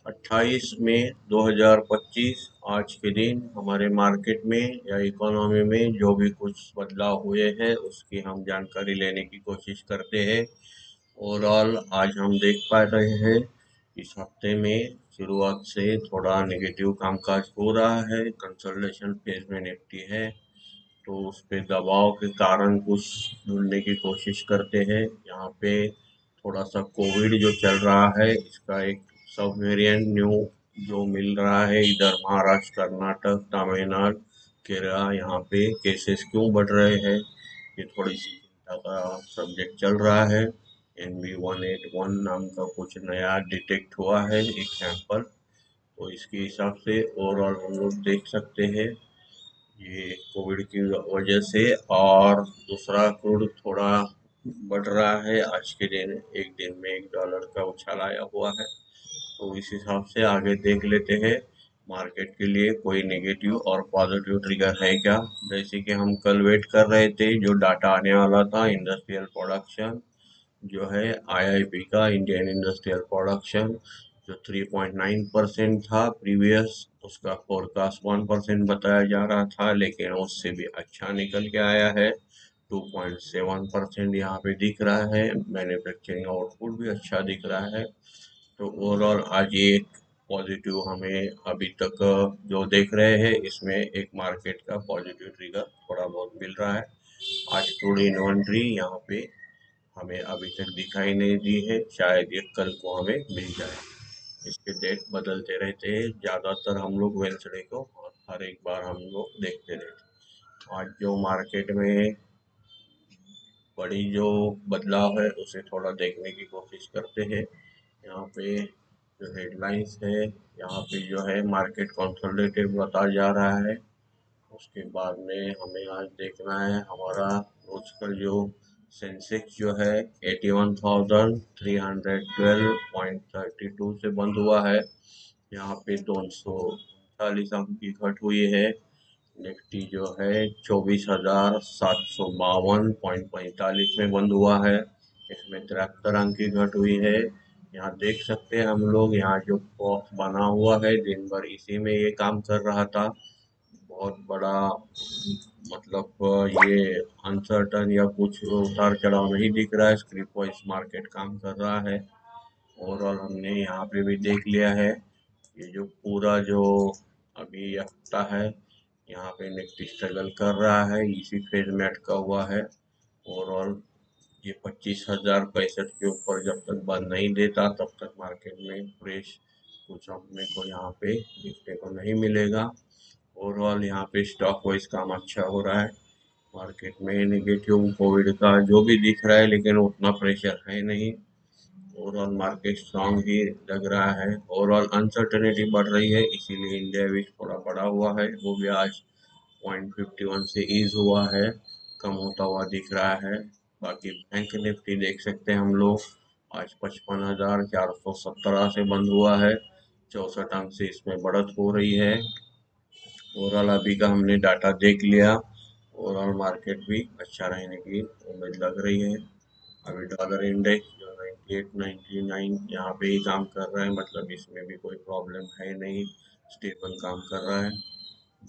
28 मई 2025 आज के दिन हमारे मार्केट में या इकोनॉमी में जो भी कुछ बदलाव हुए हैं उसकी हम जानकारी लेने की कोशिश करते हैं। ओवरऑल आज हम देख पा रहे हैं इस हफ्ते में शुरुआत से थोड़ा नेगेटिव कामकाज हो रहा है। कंसोलिडेशन फेज में निफ्टी है, तो उस पे दबाव के कारण कुछ ढूंढने की कोशिश करते हैं। यहाँ पे थोड़ा सा कोविड जो चल रहा है इसका एक सब वेरिएंट न्यू जो मिल रहा है इधर महाराष्ट्र, कर्नाटक, तमिलनाडु, केरला, यहाँ पे केसेस क्यों बढ़ रहे हैं, ये थोड़ी सी चिंता का सब्जेक्ट चल रहा है। NV181 नाम का कुछ नया डिटेक्ट हुआ है एक सैंपल, तो इसके हिसाब से ओवरऑल हम लोग देख सकते हैं ये कोविड की वजह से। और दूसरा क्रूड थोड़ा बढ़ रहा है, आज के दिन एक दिन में $1 का उछाल आया हुआ है, तो इस हिसाब से आगे देख लेते हैं मार्केट के लिए कोई नेगेटिव और पॉजिटिव ट्रिगर है क्या। जैसे कि हम कल वेट कर रहे थे जो डाटा आने वाला था इंडस्ट्रियल प्रोडक्शन जो है IIP का, इंडियन इंडस्ट्रियल प्रोडक्शन, जो 3.9% था प्रीवियस, उसका फोरकास्ट 1% बताया जा रहा था, लेकिन उससे भी अच्छा निकल के आया है। 2.7% यहाँ पे दिख रहा है। मैन्युफैक्चरिंग आउटपुट भी अच्छा दिख रहा है। तो ओवरऑल आज ये एक पॉजिटिव हमें अभी तक जो देख रहे हैं इसमें एक मार्केट का पॉजिटिव ट्रिगर थोड़ा बहुत मिल रहा है। आज क्रूड इन्वेंट्री यहाँ पे हमें अभी तक दिखाई नहीं दी है, शायद ये कल को हमें मिल जाए। इसके डेट बदलते रहते हैं, ज़्यादातर हम लोग वेंसडे को और हर एक बार हम लोग देखते रहते हैं। आज जो मार्केट में बड़ी जो बदलाव है उसे थोड़ा देखने की कोशिश करते हैं। यहाँ पे जो हेडलाइंस है, यहाँ पे जो है मार्केट कंसोलिडेटेड बताया जा रहा है। उसके बाद में हमें आज देखना है हमारा रोज का जो सेंसेक्स जो है 81,312.32 से बंद हुआ है। यहाँ पे 239 अंक की घट हुई है। निफ्टी जो है 24,752.45 में बंद हुआ है, इसमें 73 अंक की घट हुई है। यहाँ देख सकते हैं हम लोग, यहाँ जो बॉक्स बना हुआ है दिन भर इसी में ये काम कर रहा था। बहुत बड़ा मतलब ये अनसर्टन या कुछ उतार चढ़ाव नहीं दिख रहा है, स्क्रिप वाइज मार्केट काम कर रहा है। ओवरऑल हमने यहाँ पे भी देख लिया है, ये जो पूरा जो अभी हफ्ता है यहाँ पे निफ्टी स्ट्रगल कर रहा है, इसी फेज में अटका हुआ है। ओवरऑल ये 25,065 के ऊपर जब तक बंद नहीं देता तब तक मार्केट में फ्रेश कुछ अपने को यहाँ पे दिखने को नहीं मिलेगा। ओवरऑल यहाँ पे स्टॉक वाइज काम अच्छा हो रहा है। मार्केट में नेगेटिव कोविड का जो भी दिख रहा है लेकिन उतना प्रेशर है नहीं। ओवरऑल मार्केट स्ट्रांग ही लग रहा है। ओवरऑल अनसर्टेनिटी बढ़ रही है, इसीलिए इंडिया भी थोड़ा बढ़ा हुआ है, वो भी आज 0.51 से ईज हुआ है, कम होता हुआ दिख रहा है। बाकी बैंक निफ्टी देख सकते हैं हम लोग, आज 55,417 से बंद हुआ है, 64 अंक से इसमें बढ़त हो रही है। ओवरऑल अभी का हमने डाटा देख लिया, ओवरऑल मार्केट भी अच्छा रहने की उम्मीद लग रही है। अभी डॉलर इंडेक्स जो 98 99 यहाँ पे ही काम कर रहा है, मतलब इसमें भी कोई प्रॉब्लम है नहीं, स्टेबल काम कर रहा है।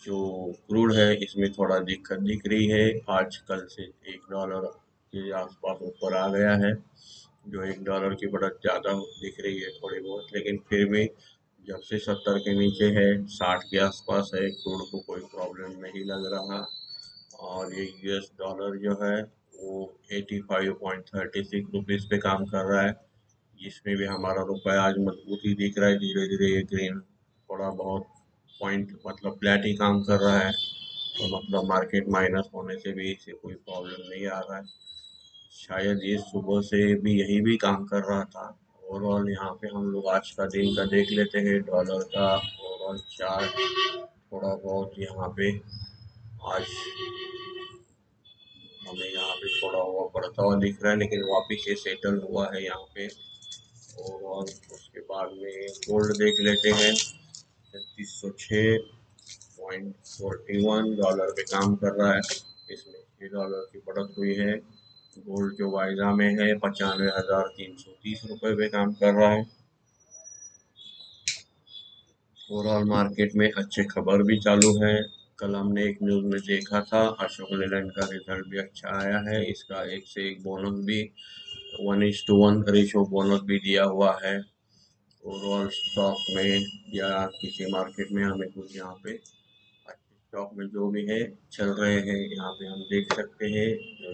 जो क्रूड है इसमें थोड़ा दिक्कत दिख रही है, आज कल से $1 के आसपास ऊपर आ गया है, जो $1 की बढ़त ज़्यादा दिख रही है थोड़ी बहुत, लेकिन फिर भी जब से 70 के नीचे है, 60 के आसपास है, क्रूड को कोई प्रॉब्लम नहीं लग रहा। और ये US डॉलर जो है वो 85.36 रुपीज़ पे काम कर रहा है, जिसमें भी हमारा रुपया आज मजबूती दिख रहा है। धीरे धीरे ये ग्रीन थोड़ा बहुत पॉइंट मतलब फ्लैट ही काम कर रहा है, तो मतलब मार्केट माइनस होने से भी इसे कोई प्रॉब्लम नहीं आ रहा है। शायद ये सुबह से भी यही भी काम कर रहा था। ओवरऑल यहाँ पे हम लोग आज का दिन का देख लेते हैं, डॉलर का ओवरऑल चार्ट थोड़ा बहुत यहाँ पे आज हमें यहाँ पे थोड़ा हुआ बढ़ता हुआ दिख रहा है, लेकिन वापिस ये सेटल हुआ है यहाँ पे। ओवरऑल उसके बाद में गोल्ड देख लेते हैं, 3606.41 पे काम कर रहा है, इसमें $6 की बढ़त हुई है। गोल्ड जो वायदा में है 95,330 रुपये पे काम कर रहा है। ओवरऑल मार्केट में अच्छे खबर भी चालू है। कल हमने एक न्यूज़ में देखा था अशोक लेलैंड का रिजल्ट भी अच्छा आया है, इसका एक से एक बोनस भी 1:1 रेशो बोनस भी दिया हुआ है। ओवरऑल स्टॉक में या किसी मार्केट में हमें कुछ यहाँ पे अच्छे स्टॉक में जो भी है चल रहे हैं यहाँ पे हम देख सकते हैं। जो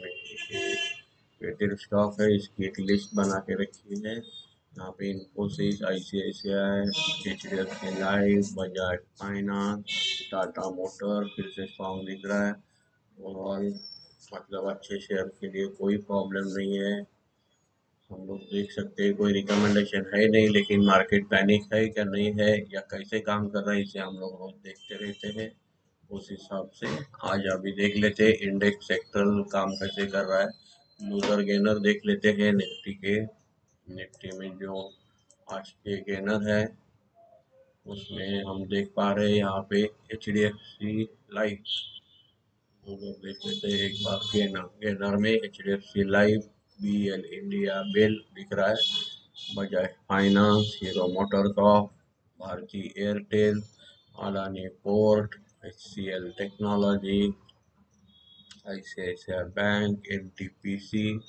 वेटेड स्टॉक है इसकी एक लिस्ट बना के रखी है। यहाँ पे Infosys, ICICI, HDFC life, Bajaj finance, Tata motor फिर से स्ट्रॉन्ग दिख रहा है। ओवरऑल मतलब अच्छे शेयर के लिए कोई प्रॉब्लम नहीं है। हम लोग देख सकते हैं कोई रिकमेंडेशन है नहीं, लेकिन मार्केट पैनिक है क्या नहीं है या कैसे काम कर रहा है इसे हम लोग रोज देखते रहते हैं। उस हिसाब से आज अभी देख लेते हैं इंडेक्स सेक्टरल काम कैसे कर रहा है। लूजर गेनर देख लेते हैं निफ्टी के। निफ्टी में जो आज के गेनर है उसमें हम देख पा रहे हैं यहाँ पे H D F C life. हम लोग देख लेते हैं एक बार गेनर गेनर में H D F C life, B L India BEL दिख रहा है, Bajaj finance, Hero MotoCorp, Bharti Airtel, Adani port, H C L technology, ICICI bank, NTPC,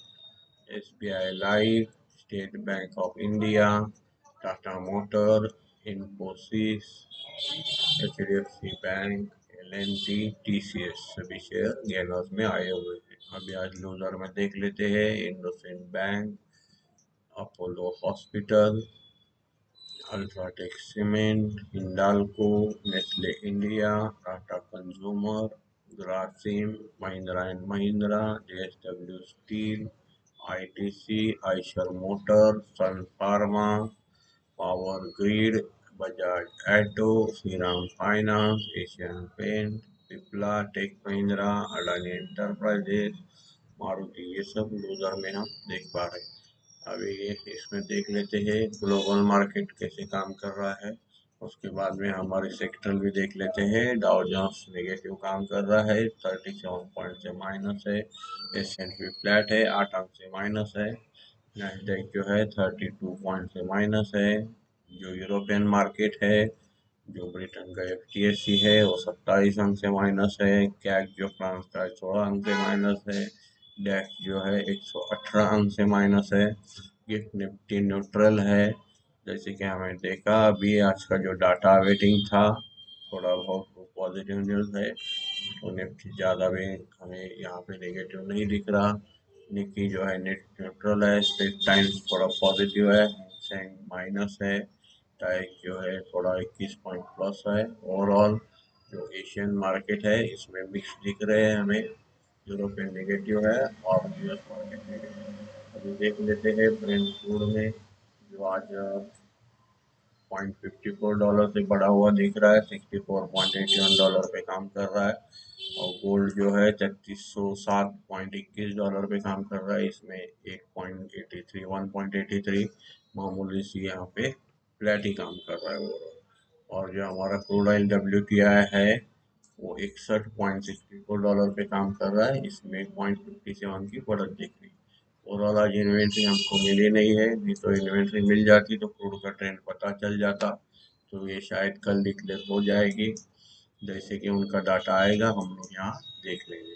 SBI life, state bank of India, Tata motor, Infosys, HDFC bank, L and T, TCS सभी share gainers में आए हुए हैं। अभी आज लूजर में देख लेते हैं IndusInd bank, Apollo hospital, UltraTech cement, Hindalco, Nestle India, Tata consumer, Grasim, Mahindra and Mahindra, JSW steel, ITC, Eicher motor, Sun pharma, power grid, Bajaj auto, Shriram finance, Asian paint, पिपला, टेक महिंद्रा, अडानी एंटरप्राइजेस, मारुति, ये सब लूजर में हम देख पा रहे हैं। अभी इसमें देख लेते हैं ग्लोबल मार्केट कैसे काम कर रहा है। उसके बाद में हमारे सेक्टर भी देख लेते हैं। डाउ जोन्स नेगेटिव काम कर रहा है, 37 पॉइंट से माइनस है। एस&पी फ्लैट है, 8 अंक से माइनस है। नैस्डैक जो है 32 पॉइंट से माइनस है। जो यूरोपियन मार्केट है, जो ब्रिटेन का एफटीएससी है वो 27 अंक से माइनस है। कैक जो फ्रांस का 16 अंक से माइनस है। डैक्स जो है 118 अंक से माइनस है। गिफ्ट निफ्टी न्यूट्रल है। जैसे कि हमें देखा अभी आज का जो डाटा वेटिंग था थोड़ा बहुत पॉजिटिव न्यूज़ है, तो निफ्टी ज़्यादा भी हमें यहाँ पे नेगेटिव नहीं दिख रहा। निकी जो है नेट न्यूट्रल है। स्ट्रेट टाइम्स थोड़ा पॉजिटिव है, सेंग माइनस है। टाइक जो है थोड़ा 21 पॉइंट प्लस है। ओवरऑल जो एशियन मार्केट है इसमें मिक्स दिख रहे हैं हमें। यूरोपियन नेगेटिव है और यूएस मार्केट नेगेटिव। अभी देख लेते हैं ब्रेंट क्रूड में जो आज $0.54 से बढ़ा हुआ दिख रहा है, $64.81 पे काम कर रहा है। और गोल्ड जो है $3307.21 पे काम कर रहा है, इसमें 1.83 मामूली सी यहाँ पे फ्लैट ही काम कर रहा है ओवरऑल। और जो हमारा क्रूड ऑयल WTI है वो $61.64 पे काम कर रहा है, इसमें 0.57 की बढ़त दिख रही है। ओवरऑल आज इन्वेंट्री हमको मिली नहीं है, नहीं तो इन्वेंट्री मिल जाती तो क्रूड का ट्रेंड पता चल जाता। तो ये शायद कल डिक्लेयर हो जाएगी, जैसे कि उनका डाटा आएगा हम लोग यहाँ देख लेंगे।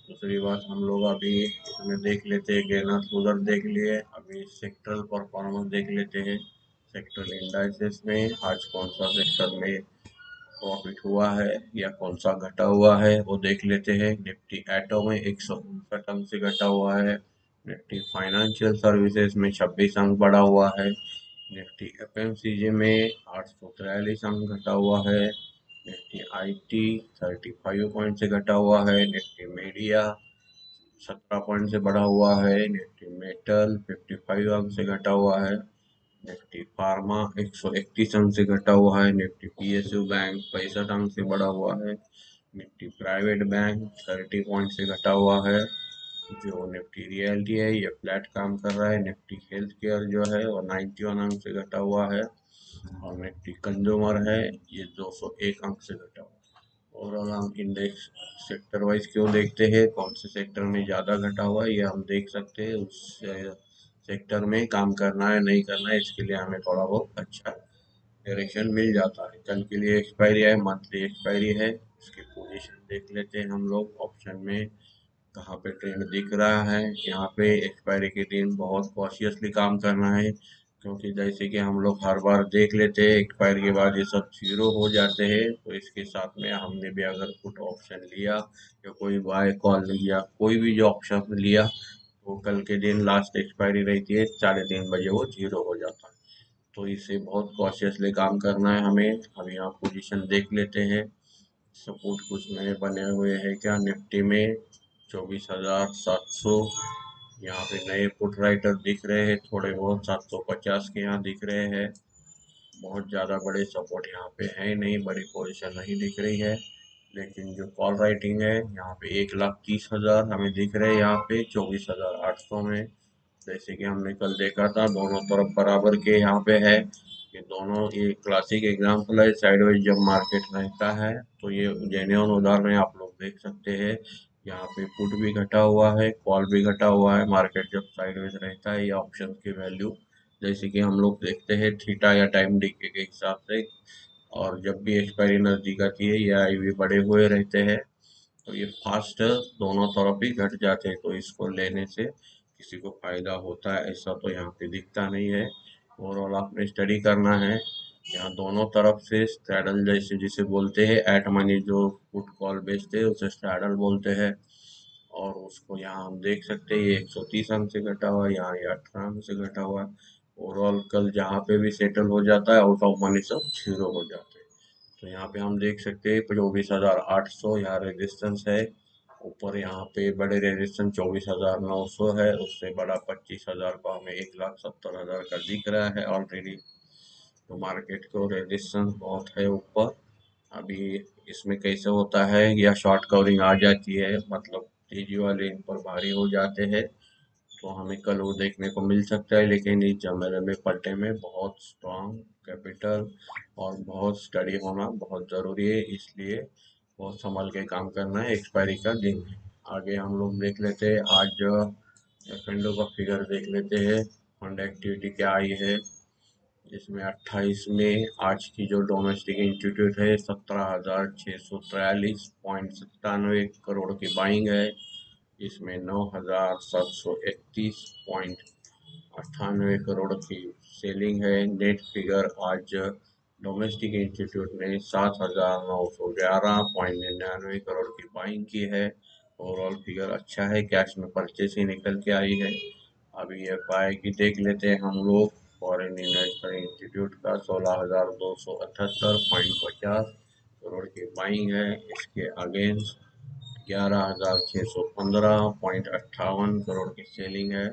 दूसरी बात हम लोग अभी इसमें देख लेते हैं, गेनर लूजर देख लिए, अभी सेक्टरल परफॉर्मेंस देख लेते हैं। सेक्टरल इंडाइसेस में आज कौन सा सेक्टर में प्रॉफिट हुआ है या कौन सा घटा हुआ है वो देख लेते हैं। निफ्टी एटो में 159 अंक से घटा हुआ है। निफ्टी फाइनेंशियल सर्विसेज में 26 अंक बढ़ा हुआ है। निफ्टी एफएमसीजी में 843 अंक घटा हुआ है। निफ्टी आईटी 35 पॉइंट से घटा हुआ है। निफ्टी मीडिया 17 पॉइंट से बढ़ा हुआ है। निफ्टी मेटल 55 अंक से घटा हुआ है। निफ्टी फार्मा 131 अंक से घटा हुआ है। निफ्टी पीएसयू बैंक 65 अंक से बढ़ा हुआ है। निफ्टी प्राइवेट बैंक 30 पॉइंट से घटा हुआ है। जो निफ्टी रियल्टी है ये फ्लैट काम कर रहा है। निफ्टी हेल्थ केयर जो है वो 91 अंक से घटा हुआ है। और निफ्टी कंज्यूमर है ये 201 अंक से घटा हुआ है। ओवरऑल हम इंडेक्स सेक्टर वाइज क्यों देखते हैं, कौन से सेक्टर में ज़्यादा घटा हुआ है ये हम देख सकते हैं। उस सेक्टर में काम करना है नहीं करना है इसके लिए हमें थोड़ा बहुत अच्छा डायरेक्शन मिल जाता है। कल के लिए एक्सपायरी है, मंथली एक्सपायरी है, इसकी पोजीशन देख लेते हैं हम लोग ऑप्शन में कहाँ पे ट्रेंड दिख रहा है। यहाँ पे एक्सपायरी के दिन बहुत कॉशियसली काम करना है, क्योंकि जैसे कि हम लोग हर बार देख लेते हैं एक्सपायरी के बाद ये सब जीरो हो जाते हैं। तो इसके साथ में हमने भी अगर पुट ऑप्शन लिया या कोई बाय कॉल लिया, कोई भी जो ऑप्शन लिया, तो कल के दिन लास्ट एक्सपायरी रहती है 3:30 बजे वो जीरो हो जाता है। तो इसे बहुत कॉशियसली काम करना है हमें। अभी यहाँ पोजीशन देख लेते हैं, सपोर्ट कुछ नए बने हुए हैं क्या निफ्टी में। 24,700 यहाँ पे नए पुट राइटर दिख रहे हैं, थोड़े बहुत 750 के यहाँ दिख रहे हैं। बहुत ज़्यादा बड़े सपोर्ट यहाँ पे है नहीं, बड़ी पोजीशन नहीं दिख रही है। लेकिन जो कॉल राइटिंग है यहाँ पे 1,30,000 हमें दिख रहे हैं, यहाँ पे 24,800 में। जैसे कि हमने कल देखा था दोनों तरफ बराबर के यहाँ पे है। ये दोनों ये क्लासिक एग्जाम्पल है, साइडवेज जब मार्केट रहता है तो ये जेन्युइन उदाहरण है, आप लोग देख सकते हैं। यहाँ पे पुट भी घटा हुआ है, कॉल भी घटा हुआ है। मार्केट जब साइडवेज रहता है ये ऑप्शन की वैल्यू जैसे कि हम लोग देखते हैं थीटा या टाइम डिके के हिसाब से, और जब भी एक्सपायरी नजदीक आती है या भी बड़े हुए रहते हैं तो ये फास्ट दोनों तरफ ही घट जाते हैं। तो इसको लेने से किसी को फायदा होता है ऐसा तो यहाँ पे दिखता नहीं है। ओवरऑल आपने स्टडी करना है। यहाँ दोनों तरफ से स्ट्रैडल जैसे जिसे बोलते हैं, एट मनी जो पुट कॉल बेचते हैं उसे स्ट्रैडल बोलते हैं। और उसको यहाँ हम देख सकते हैं ये 130 अंक से घटा हुआ है, यहाँ ये 18 अंक से घटा हुआ है। ओवरऑल कल जहाँ पे भी सेटल हो जाता है आउट ऑफ मनी सब जीरो हो जाते हैं। तो यहाँ पे हम देख सकते हैं 24,800 यहाँ रेजिस्टेंस है। ऊपर यहाँ पे बड़े रेजिस्टेंस 24,900 है, उससे बड़ा 25,000 का हमें 1,70,000 का दिख रहा है ऑलरेडी। तो मार्केट को रेजिस्टेंस बहुत है ऊपर। अभी इसमें कैसे होता है या शॉर्ट कवरिंग आ जाती है, मतलब तेजी वाले इन पर भारी हो जाते हैं, तो हमें कल वो देखने को मिल सकता है। लेकिन इस जमेले में पट्टे में बहुत स्ट्रांग कैपिटल और बहुत स्टडी होना बहुत ज़रूरी है, इसलिए बहुत संभल के काम करना है। एक्सपायरी का दिन है। आगे हम लोग देख लेते हैं आज एफ का फिगर देख लेते हैं। फंड एक्टिविटी क्या आई है इसमें 28 में आज की जो डोमेस्टिक इंस्टीट्यूट है 17,643.97 की बाइंग है। इसमें 9,731.98 की सेलिंग है। नेट फिगर आज डोमेस्टिक इंस्टीट्यूट ने 7,911.99 की बाइंग की है। ओवरऑल फिगर अच्छा है, कैश में परचेस ही निकल के आई है। अभी एफ आई की देख लेते हैं हम लोग। फॉरेन इन्वेस्टर इंस्टीट्यूट का 16,278.50 की बाइंग है। इसके अगेंस्ट 11,615.58 की सेलिंग है।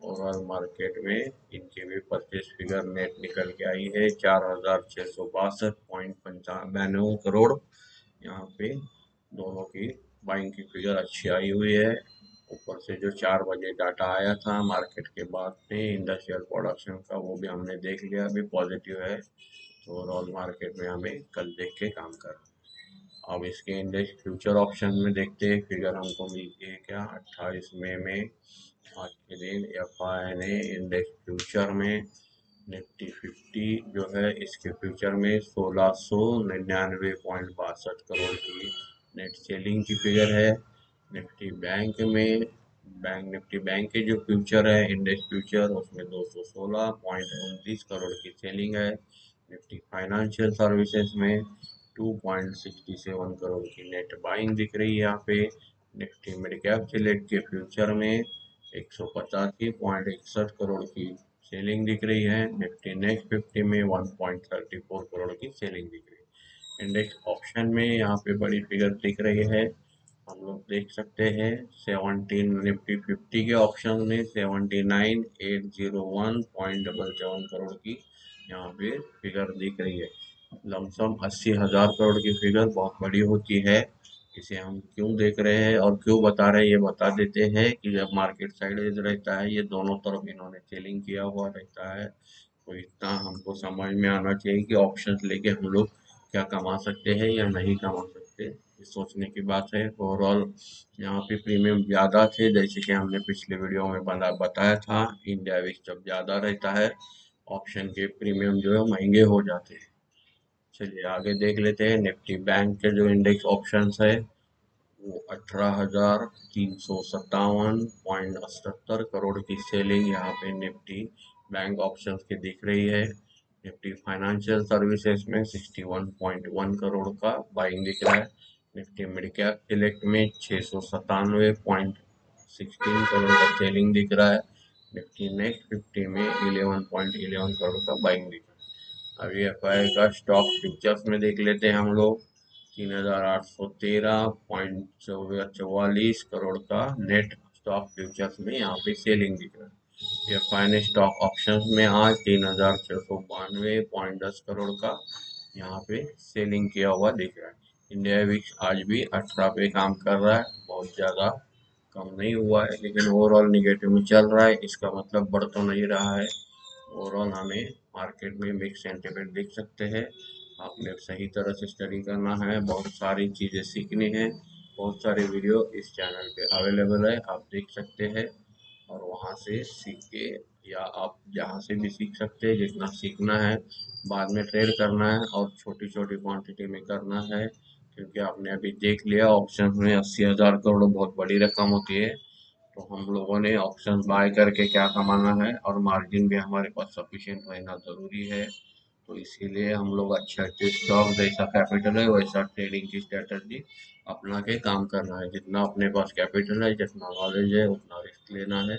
ओवरऑल मार्केट में इनकी भी परचेस फिगर नेट निकल के आई है 4,662.95 यहाँ पे दोनों की बाइंग की फिगर अच्छी आई हुई है। ऊपर से जो 4 बजे डाटा आया था मार्केट के बाद में इंडस्ट्रियल प्रोडक्शन का, वो भी हमने देख लिया, अभी पॉजिटिव है। तो ओवरऑल मार्केट में हमें कल देख के काम करना। अब इसके इंडेक्स फ्यूचर ऑप्शन में देखते हैं फिगर हमको मिलती है क्या 28 मई में आज के दिन। एफ आई ने इंडेक्स फ्यूचर में निफ्टी 50 जो है इसके फ्यूचर में 1699.62 की नेट सेलिंग की फिगर है। निफ्टी बैंक में निफ्टी बैंक के जो फ्यूचर है इंडेक्स फ्यूचर उसमें 216.29 की सेलिंग है। निफ्टी फाइनेंशियल सर्विसेज में 2.67 की नेट बाइंग दिख रही है यहाँ पे। निफ्टी मिड कैप सिलेक्ट के फ्यूचर में 185.61 की सेलिंग दिख रही है। निफ्टी नेक्स्ट 50 में 1.34 की सेलिंग दिख रही है। इंडेक्स ऑप्शन में यहाँ पे बड़ी फिगर दिख रही है, हम लोग देख सकते हैं 17 निफ्टी 50 के ऑप्शन में 79,801.77 की यहाँ पे फिगर दिख रही है। लमसम 80,000 की फिगर बहुत बड़ी होती है। इसे हम क्यों देख रहे हैं और क्यों बता रहे हैं ये बता देते हैं कि जब मार्केट साइडवेज रहता है ये दोनों तरफ इन्होंने सेलिंग किया हुआ रहता है। तो इतना हमको समझ में आना चाहिए कि ऑप्शंस लेके हम लोग क्या कमा सकते हैं या नहीं कमा सकते, ये सोचने की बात है। ओवरऑल यहाँ पे प्रीमियम ज़्यादा थे, जैसे कि हमने पिछले वीडियो में बताया था। इंडिया विक्स जब ज़्यादा रहता है ऑप्शन के प्रीमियम जो है महंगे हो जाते हैं। चलिए आगे देख लेते हैं। निफ्टी बैंक के जो इंडेक्स ऑप्शंस है वो 18,357.78 की सेलिंग यहाँ पे निफ्टी बैंक ऑप्शंस की दिख रही है। निफ्टी फाइनेंशियल सर्विसेज में 61.1 करोड़ का बाइंग दिख रहा है। निफ्टी मिड कैप सिलेक्ट में 697.16 करोड़ का सेलिंग दिख रहा है। निफ्टी नेक्स्ट 50 में 11.11 करोड़ का बाइंग दिख रहा है। अभी एफआई का स्टॉक फ्यूचर्स में देख लेते हैं हम लोग। 3,813.44 करोड़ का नेट स्टॉक फ्यूचर्स में यहाँ पे सेलिंग दिख रहा है। एफआई ने स्टॉक ऑप्शंस में आज 3,692.10 करोड़ का यहाँ पे सेलिंग किया हुआ दिख रहा है। इंडिया विक्स आज भी 18 पे काम कर रहा है, बहुत ज़्यादा कम नहीं हुआ है, लेकिन ओवरऑल निगेटिव में चल रहा है। इसका मतलब बढ़ तो नहीं रहा है। ओवरऑल हमें मार्केट में मिक्स सेंटिमेंट देख सकते हैं। आपने सही तरह से स्टडी करना है, बहुत सारी चीज़ें सीखनी है। बहुत सारे वीडियो इस चैनल पे अवेलेबल है, आप देख सकते हैं और वहाँ से सीख के, या आप जहाँ से भी सीख सकते हैं। जितना सीखना है बाद में ट्रेड करना है और छोटी छोटी क्वांटिटी में करना है, क्योंकि आपने अभी देख लिया ऑप्शन में 80,000 करोड़ बहुत बड़ी रकम होती है। तो हम लोगों ने ऑप्शंस बाय करके क्या कमाना है, और मार्जिन भी हमारे पास सफिशिएंट रहना ज़रूरी है। तो इसीलिए हम लोग अच्छे अच्छे स्टॉक, जैसा कैपिटल है वैसा ट्रेडिंग की स्ट्रेटजी अपना के काम करना है। जितना अपने पास कैपिटल है, जितना नॉलेज है, उतना रिस्क लेना है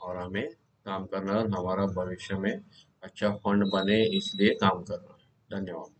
और हमें काम करना है, और हमारा भविष्य में अच्छा फंड बने इसलिए काम करना है। धन्यवाद।